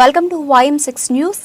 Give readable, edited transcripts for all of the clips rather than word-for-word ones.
Welcome to YM6 news.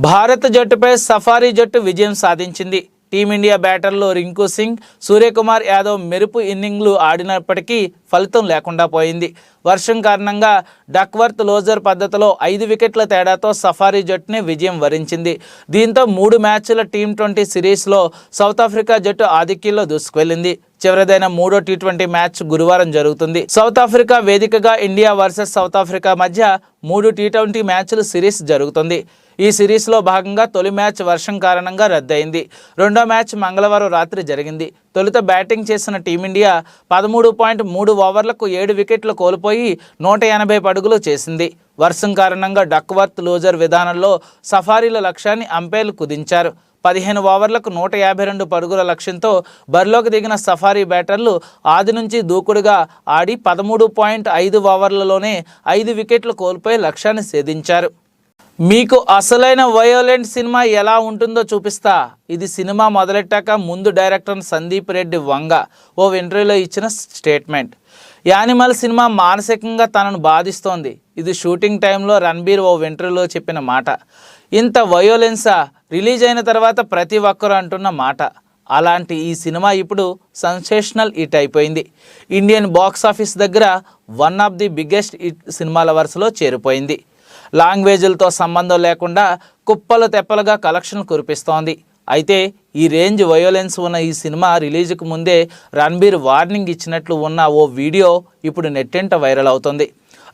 భారత జట్టుపై safari జట్టు విజయం సాధించింది. టీమిండియా బ్యాటర్లు రింకు సింగ్, సూర్యకుమార్ యాదవ్ మెరుపు ఇన్నింగ్లు ఆడినప్పటికీ ఫలితం లేకుండా పోయింది. వర్షం కారణంగా డక్వర్త్ లోజర్ పద్ధతిలో 5 వికెట్ల తేడాతో సఫారీ జట్టుని విజయం వరించింది. దీంతో 3 మ్యాచ్ల టీ20 సిరీస్లో సౌత్ ఆఫ్రికా జట్టు ఆధిక్యంలో దూసుకువెళ్లింది. చివరిదైన 3వ టీ20 మ్యాచ్ గురువారం జరుగుతుంది. సౌత్ ఆఫ్రికా వేదికగా ఇండియా వర్సెస్ సౌత్ ఆఫ్రికా మధ్య 3 టీ20 మ్యాచ్ల సిరీస్ జరుగుతుంది. ఈ సిరీస్లో భాగంగా తొలి మ్యాచ్ వర్షం కారణంగా రద్దయింది. రెండో మ్యాచ్ మంగళవారం రాత్రి జరిగింది. తొలుత బ్యాటింగ్ చేసిన టీమిండియా 13.3 ఓవర్లకు 7 వికెట్లు కోల్పోయి 180 పరుగులు చేసింది. వర్షం కారణంగా డక్వర్త్ లోజర్ విధానంలో సఫారీల లక్ష్యాన్ని అంపైర్లు కుదించారు. 15 ఓవర్లకు 152 పరుగుల లక్ష్యంతో బరిలోకి దిగిన సఫారీ బ్యాటర్లు ఆది నుంచి దూకుడుగా ఆడి 13.5 ఓవర్లలోనే 5 వికెట్లు కోల్పోయి లక్ష్యాన్ని ఛేదించారు. మీకు అసలైన వయోలెంట్ సినిమా ఎలా ఉంటుందో చూపిస్తా. ఇది సినిమా మొదలెట్టాక ముందు డైరెక్టర్ సందీప్ రెడ్డి వంగ ఓ ఇంటర్వ్యూలో ఇచ్చిన స్టేట్మెంట్. యానిమల్ సినిమా మానసికంగా తనను బాధిస్తోంది. ఇది షూటింగ్ టైంలో రణబీర్ ఓ ఇంటర్వ్యూలో చెప్పిన మాట. ఇంత వయోలెన్సా రిలీజ్ అయిన తర్వాత ప్రతి ఒక్కరూ అంటున్న మాట. అలాంటి ఈ సినిమా ఇప్పుడు సెన్సేషనల్ హిట్ అయిపోయింది. ఇండియన్ బాక్స్ ఆఫీస్ దగ్గర one of the biggest hit సినిమాల వరుసలో చేరిపోయింది. లాంగ్వేజ్లతో సంబంధం లేకుండా కుప్పలు తెప్పలుగా కలెక్షన్లు కురిపిస్తోంది. అయితే ఈ రేంజ్ వయోలెన్స్ ఉన్న ఈ సినిమా రిలీజ్కు ముందే రణబీర్ వార్నింగ్ ఇచ్చినట్లు ఉన్న ఓ వీడియో ఇప్పుడు నెట్టింట వైరల్ అవుతుంది.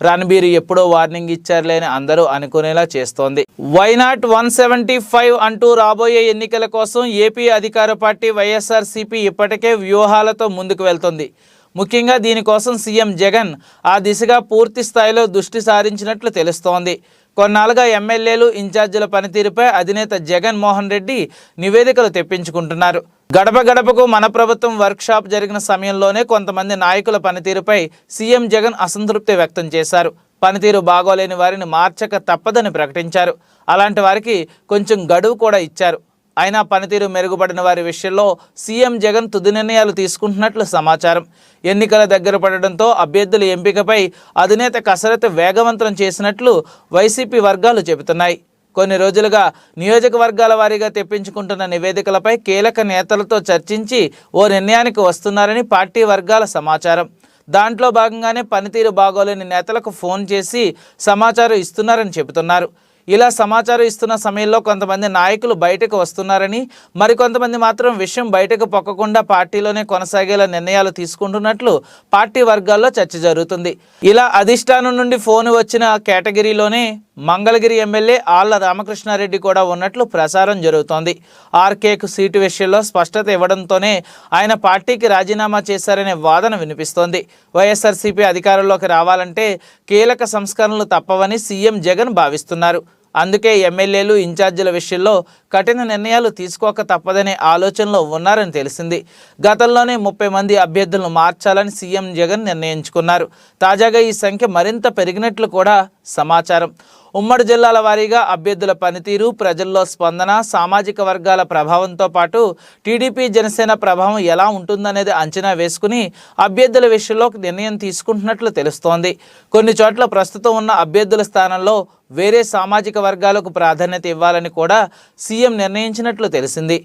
రణబీర్ ఎప్పుడో వార్నింగ్ ఇచ్చారులే అని అందరూ అనుకునేలా చేస్తోంది. వైనాట్ 175 అంటూ రాబోయే ఎన్నికల కోసం ఏపీ అధికార పార్టీ వైఎస్ఆర్సీపీ ఇప్పటికే వ్యూహాలతో ముందుకు వెళ్తుంది. ముఖ్యంగా దీనికోసం సీఎం జగన్ ఆ దిశగా పూర్తి స్థాయిలో దృష్టి సారించినట్లు తెలుస్తోంది. కొన్నాళ్ళుగా ఎమ్మెల్యేలు ఇన్ఛార్జీల పనితీరుపై అధినేత జగన్ మోహన్ రెడ్డి నివేదికలు తెప్పించుకుంటున్నారు. గడప గడపకు మన ప్రభుత్వం వర్క్షాప్ జరిగిన సమయంలోనే కొంతమంది నాయకుల పనితీరుపై సీఎం జగన్ అసంతృప్తి వ్యక్తం చేశారు. పనితీరు బాగోలేని వారిని మార్చక తప్పదని ప్రకటించారు. అలాంటి వారికి కొంచెం గడువు కూడా ఇచ్చారు. అయినా పనితీరు మెరుగుపడిన వారి విషయంలో సీఎం జగన్ తుది నిర్ణయాలు తీసుకుంటున్నట్లు సమాచారం. ఎన్నికల దగ్గర పడడంతో అభ్యర్థుల ఎంపికపై అధినేత కసరత్తు వేగవంతం చేసినట్లు వైసీపీ వర్గాలు చెబుతున్నాయి. కొన్ని రోజులుగా నియోజకవర్గాల వారీగా తెప్పించుకుంటున్న నివేదికలపై కీలక నేతలతో చర్చించి ఓ నిర్ణయానికి వస్తున్నారని పార్టీ వర్గాల సమాచారం. దాంట్లో భాగంగానే పనితీరు బాగోలేని నేతలకు ఫోన్ చేసి సమాచారం ఇస్తున్నారని చెబుతున్నారు. ఇలా సమాచారం ఇస్తున్న సమయంలో కొంతమంది నాయకులు బయటకు వస్తున్నారని, మరికొంతమంది మాత్రం విషయం బయటకు పొక్కకుండా పార్టీలోనే కొనసాగేలా నిర్ణయాలు తీసుకుంటున్నట్లు పార్టీ వర్గాల్లో చర్చ జరుగుతుంది. ఇలా అధిష్టానం నుండి ఫోన్ వచ్చిన కేటగిరీలోనే మంగళగిరి ఎమ్మెల్యే ఆళ్ల రామకృష్ణారెడ్డి కూడా ఉన్నట్లు ప్రచారం జరుగుతోంది. ఆర్కేకు సీటు విషయంలో స్పష్టత ఇవ్వడంతోనే ఆయన పార్టీకి రాజీనామా చేశారనే వాదన వినిపిస్తోంది. వైఎస్ఆర్సీపీ అధికారంలోకి రావాలంటే కీలక సంస్కరణలు తప్పవని సీఎం జగన్ భావిస్తున్నారు. అందుకే ఎమ్మెల్యేలు ఇన్ఛార్జీల విషయంలో కఠిన నిర్ణయాలు తీసుకోక తప్పదనే ఆలోచనలో ఉన్నారని తెలిసింది. గతంలోనే 30 మంది అభ్యర్థులను మార్చాలని సీఎం జగన్ నిర్ణయించుకున్నారు. తాజాగా ఈ సంఖ్య మరింత పెరిగినట్లు కూడా సమాచారం. ఉమ్మడి జిల్లాల వారీగా అభ్యర్థుల పనితీరు, ప్రజల్లో స్పందన, సామాజిక వర్గాల ప్రభావంతో పాటు టీడీపీ జనసేన ప్రభావం ఎలా ఉంటుందనేది అంచనా వేసుకుని అభ్యర్థుల విషయంలో నిర్ణయం తీసుకుంటున్నట్లు తెలుస్తోంది. కొన్ని చోట్ల ప్రస్తుతం ఉన్న అభ్యర్థుల స్థానంలో వేరే సామాజిక వర్గాలకు ప్రాధాన్యత ఇవ్వాలని కూడా సీఎం నిర్ణయించినట్లు తెలిసింది.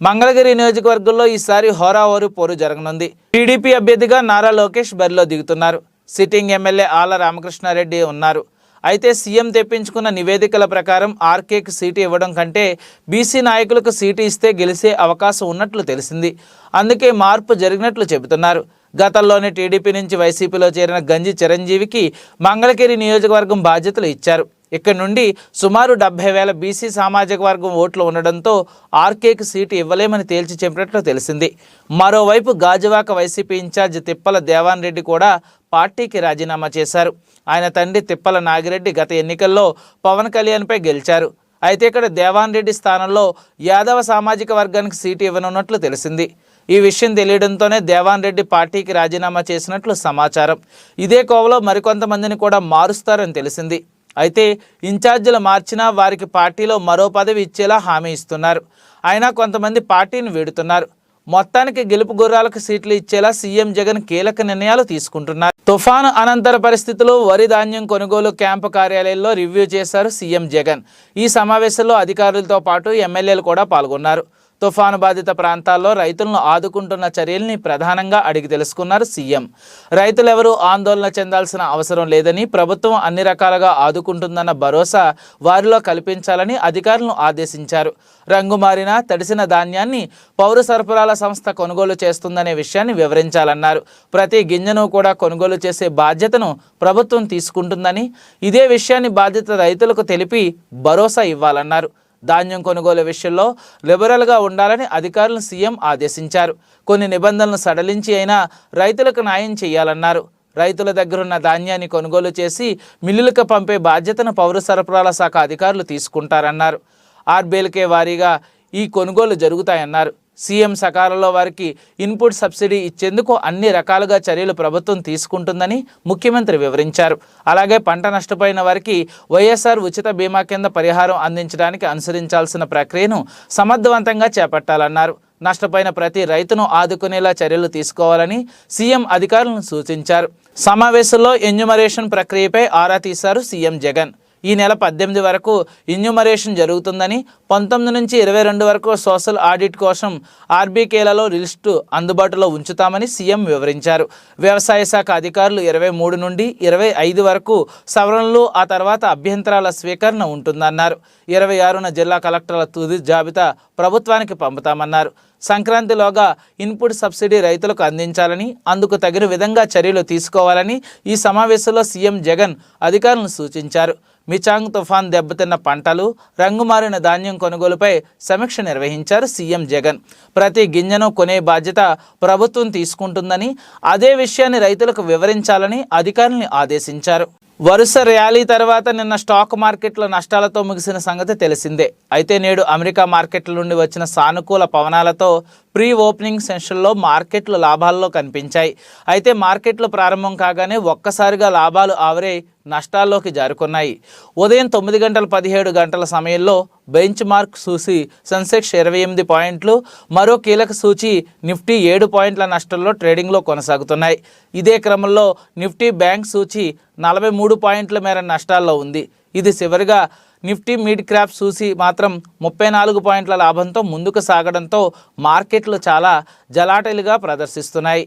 మంగళగిరి నియోజకవర్గంలో ఈసారి హోరాహోరు పోరు జరగనుంది. టీడీపీ అభ్యర్థిగా నారా లోకేష్ బరిలో దిగుతున్నారు. సిట్టింగ్ ఎమ్మెల్యే ఆళ్ల రామకృష్ణారెడ్డి ఉన్నారు. అయితే సీఎం తెప్పించుకున్న నివేదికల ప్రకారం ఆర్కేకి సీటు ఇవ్వడం కంటే బీసీ నాయకులకు సీటు ఇస్తే గెలిచే అవకాశం ఉన్నట్లు తెలిసింది. అందుకే మార్పు జరిగినట్లు చెబుతున్నారు. గతంలోనే టీడీపీ నుంచి వైసీపీలో చేరిన గంజి చిరంజీవికి మంగళగిరి నియోజకవర్గం బాధ్యతలు ఇచ్చారు. ఇక్కడ నుండి సుమారు 70,000 బీసీ సామాజిక వర్గం ఓట్లు ఉండడంతో ఆర్కేకి సీటు ఇవ్వలేమని తేల్చి చెప్పినట్లు తెలిసింది. మరోవైపు గాజువాక వైసీపీ ఇన్ఛార్జ్ తిప్పల దేవాన్ రెడ్డి కూడా పార్టీకి రాజీనామా చేశారు. ఆయన తండ్రి తిప్పల నాగిరెడ్డి గత ఎన్నికల్లో పవన్ కళ్యాణ్పై గెలిచారు. అయితే ఇక్కడ దేవాన్ రెడ్డి స్థానంలో యాదవ సామాజిక వర్గానికి సీటు ఇవ్వనున్నట్లు తెలిసింది. ఈ విషయం తెలియడంతోనే దేవాన్ రెడ్డి పార్టీకి రాజీనామా చేసినట్లు సమాచారం. ఇదే కోవలో మరికొంతమందిని కూడా మారుస్తారని తెలిసింది. అయితే ఇన్ఛార్జీలు మార్చినా వారికి పార్టీలో మరో పదవి ఇచ్చేలా హామీ ఇస్తున్నారు. అయినా కొంతమంది పార్టీని వీడుతున్నారు. మొత్తానికి గెలుపు గుర్రాలకు సీట్లు ఇచ్చేలా సీఎం జగన్ కీలక నిర్ణయాలు తీసుకుంటున్నారు. తుఫాను అనంతర పరిస్థితులు, వరి ధాన్యం కొనుగోలు క్యాంపు కార్యాలయంలో రివ్యూ చేశారు సీఎం జగన్. ఈ సమావేశంలో అధికారులతో పాటు ఎమ్మెల్యేలు కూడా పాల్గొన్నారు. తుఫాను బాధిత ప్రాంతాల్లో రైతులను ఆదుకుంటున్న చర్యల్ని ప్రధానంగా అడిగి తెలుసుకున్నారు సీఎం. రైతులెవరూ ఆందోళన చెందాల్సిన అవసరం లేదని, ప్రభుత్వం అన్ని రకాలుగా ఆదుకుంటుందన్న భరోసా వారిలో కల్పించాలని అధికారులను ఆదేశించారు. రంగు మారిన తడిసిన ధాన్యాన్ని పౌర సరఫరాల సంస్థ కొనుగోలు చేస్తుందనే విషయాన్ని వివరించాలన్నారు. ప్రతి గింజను కూడా కొనుగోలు చేసే బాధ్యతను ప్రభుత్వం తీసుకుంటుందని, ఇదే విషయాన్ని బాధిత రైతులకు తెలిపి భరోసా ఇవ్వాలన్నారు. ధాన్యం కొనుగోలు విషయంలో లిబరల్గా ఉండాలని అధికారులను సీఎం ఆదేశించారు. కొన్ని నిబంధనలను సడలించి అయినా రైతులకు న్యాయం చేయాలన్నారు. రైతుల దగ్గరున్న ధాన్యాన్ని కొనుగోలు చేసి మిల్లులకు పంపే బాధ్యతను పౌర సరఫరాల శాఖ అధికారులు తీసుకుంటారన్నారు. ఆర్బీఎల్కే వారీగా ఈ కొనుగోలు జరుగుతాయన్నారు. సీఎం సకాలంలో వారికి ఇన్పుట్ సబ్సిడీ ఇచ్చేందుకు అన్ని రకాలుగా చర్యలు ప్రభుత్వం తీసుకుంటుందని ముఖ్యమంత్రి వివరించారు. అలాగే పంట నష్టపోయిన వారికి వైఎస్ఆర్ ఉచిత బీమా కింద పరిహారం అందించడానికి అనుసరించాల్సిన ప్రక్రియను సమర్థవంతంగా చేపట్టాలన్నారు. నష్టపోయిన ప్రతి రైతును ఆదుకునేలా చర్యలు తీసుకోవాలని సీఎం అధికారులను సూచించారు. సమావేశంలో ఎన్యూమరేషన్ ప్రక్రియపై ఆరా తీశారు సీఎం జగన్. ఈ నెల 18 వరకు ఎన్యూమరేషన్ జరుగుతుందని, 19 నుంచి 22 వరకు సోషల్ ఆడిట్ కోసం ఆర్బీకేలలో లిస్టు అందుబాటులో ఉంచుతామని సీఎం వివరించారు. వ్యవసాయ శాఖ అధికారులు 23 నుండి 25 వరకు సవరణలు, ఆ తర్వాత అభ్యంతరాల స్వీకరణ ఉంటుందన్నారు. 26న జిల్లా కలెక్టర్ల తుది జాబితా ప్రభుత్వానికి పంపుతామన్నారు. సంక్రాంతిలోగా ఇన్పుట్ సబ్సిడీ రైతులకు అందించాలని, అందుకు తగిన విధంగా చర్యలు తీసుకోవాలని ఈ సమావేశంలో సీఎం జగన్ అధికారులను సూచించారు. మిచాంగ్ తుఫాన్ దెబ్బతిన్న పంటలు, రంగుమారిన ధాన్యం కొనుగోలుపై సమీక్ష నిర్వహించారు సీఎం జగన్. ప్రతి గింజను కొనే బాధ్యత ప్రభుత్వం తీసుకుంటుందని, అదే విషయాన్ని రైతులకు వివరించాలని అధికారుల్ని ఆదేశించారు. వరుస ర్యాలీ తర్వాత నిన్న స్టాక్ మార్కెట్ల నష్టాలతో ముగిసిన సంగతి తెలిసిందే. అయితే నేడు అమెరికా మార్కెట్ల నుండి వచ్చిన సానుకూల పవనాలతో ప్రీ ఓపెనింగ్ సెషన్లో మార్కెట్లు లాభాల్లో కనిపించాయి. అయితే మార్కెట్లు ప్రారంభం కాగానే ఒక్కసారిగా లాభాలు ఆవిరై నష్టాల్లోకి జారుకున్నాయి. ఉదయం 9:17 సమయంలో బెంచ్ మార్క్ సూచి సెన్సెక్స్ 28 పాయింట్లు, మరో కీలక సూచి నిఫ్టీ 7 పాయింట్ల నష్టంలో ట్రేడింగ్లో కొనసాగుతున్నాయి. ఇదే క్రమంలో నిఫ్టీ బ్యాంక్ సూచి 43 పాయింట్ల మేర నష్టాల్లో ఉంది. ఇది చివరిగా నిఫ్టీ మిడ్ క్యాప్ సూచి మాత్రం 34 పాయింట్ల లాభంతో ముందుకు సాగడంతో మార్కెట్లు చాలా జలాటలుగా ప్రదర్శిస్తున్నాయి.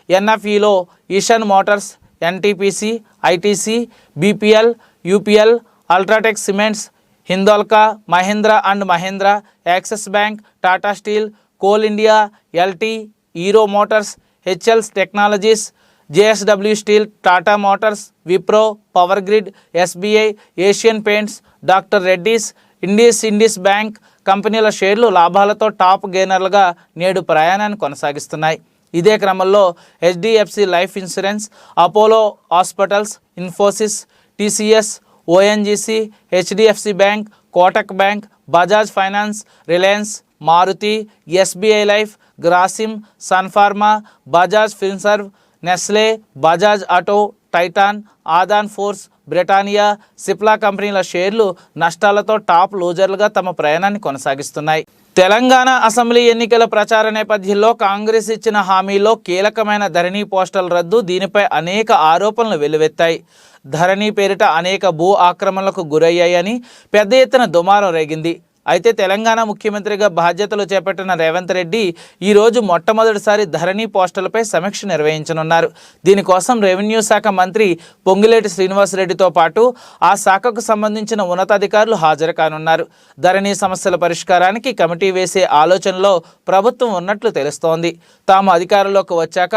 ఎన్ఎఫ్ఈలో ఈశాన్ Motors, NTPC, ITC, BPL, UPL, UltraTech Cements, Hindalco, Mahindra and Mahindra, Axis Bank, Tata Steel, Coal India, LT, Hero Motors, HCL Technologies, JSW Steel, Tata Motors, Wipro, Power Grid, SBI, Asian Paints, Doctor Reddy's, IndusInd Bank కంపెనీల షేర్లు లాభాలతో టాప్ గెయినర్లుగా నేడు ప్రయాణాన్ని కొనసాగిస్తున్నాయి. ఇదే క్రమంలో HDFC Life Insurance, Apollo Hospitals, Infosys, TCS, ONGC, HDFC Bank, Kotak Bank, Bajaj Finance, Reliance, Maruti, SBI Life, Grasim, Sun Pharma, Bajaj Finserv, Nestle, Bajaj Auto, Titan, Adani Ports, Britannia, Cipla కంపెనీల షేర్లు నష్టాలతో టాప్ లూజర్లుగా తమ ప్రయాణాన్ని కొనసాగిస్తున్నాయి. తెలంగాణ అసెంబ్లీ ఎన్నికల ప్రచార నేపథ్యంలో కాంగ్రెస్ ఇచ్చిన హామీలో కీలకమైన ధరణి పోస్టల్ రద్దు, దీనిపై అనేక ఆరోపణలు వెల్లువెత్తాయి. ధరణి పేరిట అనేక భూ ఆక్రమణలకు గురయ్యాయని పెద్ద ఎత్తున దుమారం రేగింది. అయితే తెలంగాణ ముఖ్యమంత్రిగా బాధ్యతలు చేపట్టిన రేవంత్ రెడ్డి ఈరోజు మొట్టమొదటిసారి ధరణి పోస్టర్లపై సమీక్ష నిర్వహించనున్నారు. దీనికోసం రెవెన్యూ శాఖ మంత్రి పొంగులేటి శ్రీనివాసరెడ్డితో పాటు ఆ శాఖకు సంబంధించిన ఉన్నతాధికారులు హాజరు కానున్నారు. ధరణి సమస్యల పరిష్కారానికి కమిటీ వేసే ఆలోచనలో ప్రభుత్వం ఉన్నట్లు తెలుస్తోంది. తాము అధికారంలోకి వచ్చాక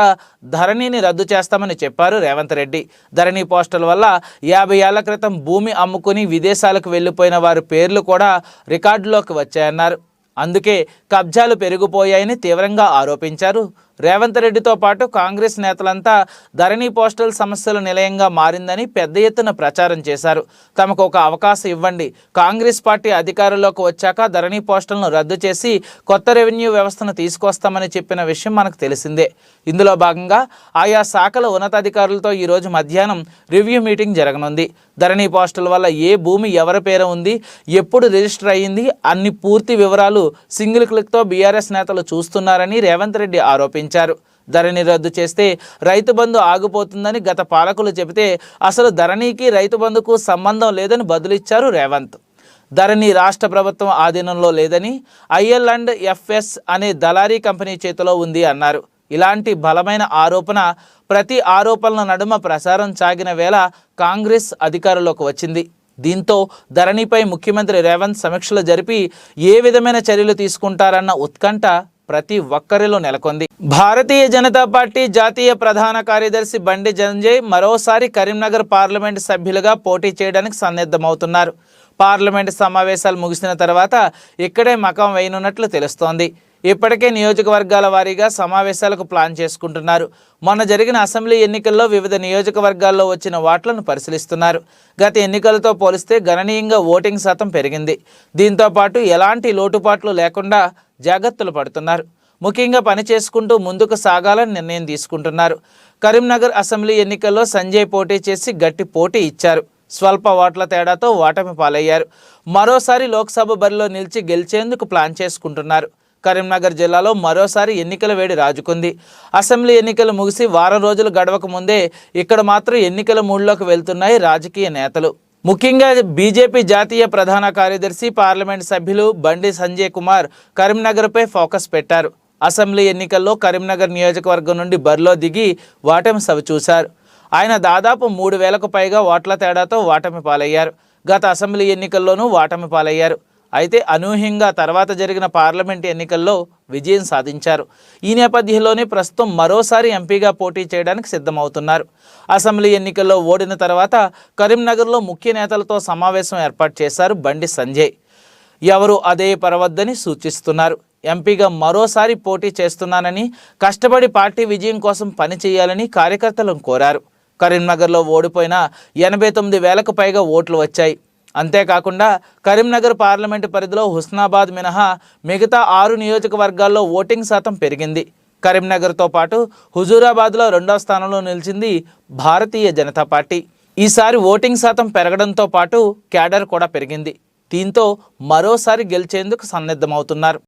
ధరణిని రద్దు చేస్తామని చెప్పారు రేవంత్ రెడ్డి. ధరణి పోస్టర్ల వల్ల 50 ఏళ్ల క్రితం భూమి అమ్ముకుని విదేశాలకు వెళ్లిపోయిన వారి పేర్లు కూడా రికార్డులోకి వచ్చాయన్నారు. అందుకే కబ్జాలు పెరిగిపోయాయని తీవ్రంగా ఆరోపించారు రేవంత్ రెడ్డితో పాటు కాంగ్రెస్ నేతలంతా ధరణి పోస్టల్ సమస్యల నిలయంగా మారిందని పెద్ద ఎత్తున ప్రచారం చేశారు. తమకు ఒక అవకాశం ఇవ్వండి, కాంగ్రెస్ పార్టీ అధికారంలోకి వచ్చాక ధరణి పోస్టల్ను రద్దు చేసి కొత్త రెవెన్యూ వ్యవస్థను తీసుకొస్తామని చెప్పిన విషయం మనకు తెలిసిందే. ఇందులో భాగంగా ఆయా శాఖల ఉన్నతాధికారులతో ఈరోజు మధ్యాహ్నం రివ్యూ మీటింగ్ జరగనుంది. ధరణి పోస్టల్ వల్ల ఏ భూమి ఎవరి పేరు ఉంది, ఎప్పుడు రిజిస్టర్ అయ్యింది అన్ని పూర్తి వివరాలు సింగిల్ క్లిక్తో బీఆర్ఎస్ నేతలు చూస్తున్నారని రేవంత్ రెడ్డి ఆరోపించారు. ధరణి రద్దు చేస్తే రైతు బంధు ఆగిపోతుందని గత పాలకులు చెబితే అసలు ధరణికి రైతు బంధుకు సంబంధం లేదని బదులిచ్చారు రేవంత్. ధరణి రాష్ట్ర ప్రభుత్వం ఆధీనంలో లేదని IL&FS అనే దళారీ కంపెనీ చేతిలో ఉంది అన్నారు. ఇలాంటి బలమైన ఆరోపణ ప్రతి ఆరోపణల నడుమ ప్రచారం సాగిన వేళ కాంగ్రెస్ అధికారంలోకి వచ్చింది. దీంతో ధరణిపై ముఖ్యమంత్రి రేవంత్ సమీక్షలు జరిపి ఏ విధమైన చర్యలు తీసుకుంటారన్న ఉత్కంఠ ప్రతి ఒక్కరిలో నెలకొంది. భారతీయ జనతా పార్టీ జాతీయ ప్రధాన కార్యదర్శి బండి సంజయ్ మరోసారి కరీంనగర్ పార్లమెంటు సభ్యులుగా పోటీ చేయడానికి సన్నద్ధమవుతున్నారు. పార్లమెంటు సమావేశాలు ముగిసిన తర్వాత ఇక్కడే మకాం వేయనున్నట్లు తెలుస్తోంది. ఇప్పటికే నియోజకవర్గాల వారీగా సమావేశాలకు ప్లాన్ చేసుకుంటున్నారు. మొన్న జరిగిన అసెంబ్లీ ఎన్నికల్లో వివిధ నియోజకవర్గాల్లో వచ్చిన ఓట్లను పరిశీలిస్తున్నారు. గత ఎన్నికలతో పోలిస్తే గణనీయంగా ఓటింగ్ శాతం పెరిగింది. దీంతో పాటు ఎలాంటి లోటుపాట్లు లేకుండా జాగ్రత్తలు పడుతున్నారు. ముఖ్యంగా పని చేసుకుంటూ ముందుకు సాగాలని నిర్ణయం తీసుకుంటున్నారు. కరీంనగర్ అసెంబ్లీ ఎన్నికల్లో సంజయ్ పోటీ చేసి గట్టి పోటీ ఇచ్చారు. స్వల్ప ఓట్ల తేడాతో ఓటమి పాలయ్యారు. మరోసారి లోక్సభ బరిలో నిలిచి గెలిచేందుకు ప్లాన్ చేసుకుంటున్నారు. కరీంనగర్ జిల్లాలో మరోసారి ఎన్నికల వేడి రాజుకుంది. అసెంబ్లీ ఎన్నికలు ముగిసి వారం రోజులు గడవక ముందే ఇక్కడ మాత్రం ఎన్నికల మూడ్లోకి వెళ్తున్నాయి రాజకీయ నేతలు. ముఖ్యంగా బీజేపీ జాతీయ ప్రధాన కార్యదర్శి పార్లమెంట్ సభ్యులు బండి సంజయ్ కుమార్ కరీంనగర్పై ఫోకస్ పెట్టారు. అసెంబ్లీ ఎన్నికల్లో కరీంనగర్ నియోజకవర్గం నుండి బరిలో దిగి ఓటమి చవిచూశారు. ఆయన దాదాపు 3,000కు పైగా ఓట్ల తేడాతో ఓటమి పాలయ్యారు. గత అసెంబ్లీ ఎన్నికల్లోనూ ఓటమి పాలయ్యారు. అయితే అనూహ్యంగా తర్వాత జరిగిన పార్లమెంట్ ఎన్నికల్లో విజయం సాధించారు. ఈ నేపథ్యంలోనే ప్రస్తుతం మరోసారి ఎంపీగా పోటీ చేయడానికి సిద్ధమవుతున్నారు. అసెంబ్లీ ఎన్నికల్లో ఓడిన తర్వాత కరీంనగర్లో ముఖ్య నేతలతో సమావేశం ఏర్పాటు చేశారు బండి సంజయ్. ఎవరు అదే పరవద్దని సూచిస్తున్నారు. ఎంపీగా మరోసారి పోటీ చేస్తున్నానని, కష్టపడి పార్టీ విజయం కోసం పనిచేయాలని కార్యకర్తలను కోరారు. కరీంనగర్లో ఓడిపోయిన 89,000కు పైగా ఓట్లు వచ్చాయి. అంతేకాకుండా కరీంనగర్ పార్లమెంటు పరిధిలో హుస్నాబాద్ మినహా మిగతా 6 నియోజకవర్గాల్లో ఓటింగ్ శాతం పెరిగింది. కరీంనగర్తో పాటు హుజూరాబాద్లో 2వ స్థానంలో నిలిచింది భారతీయ జనతా పార్టీ. ఈసారి ఓటింగ్ శాతం పెరగడంతో పాటు క్యాడర్ కూడా పెరిగింది. దీంతో మరోసారి గెలిచేందుకు సన్నద్ధమవుతున్నారు.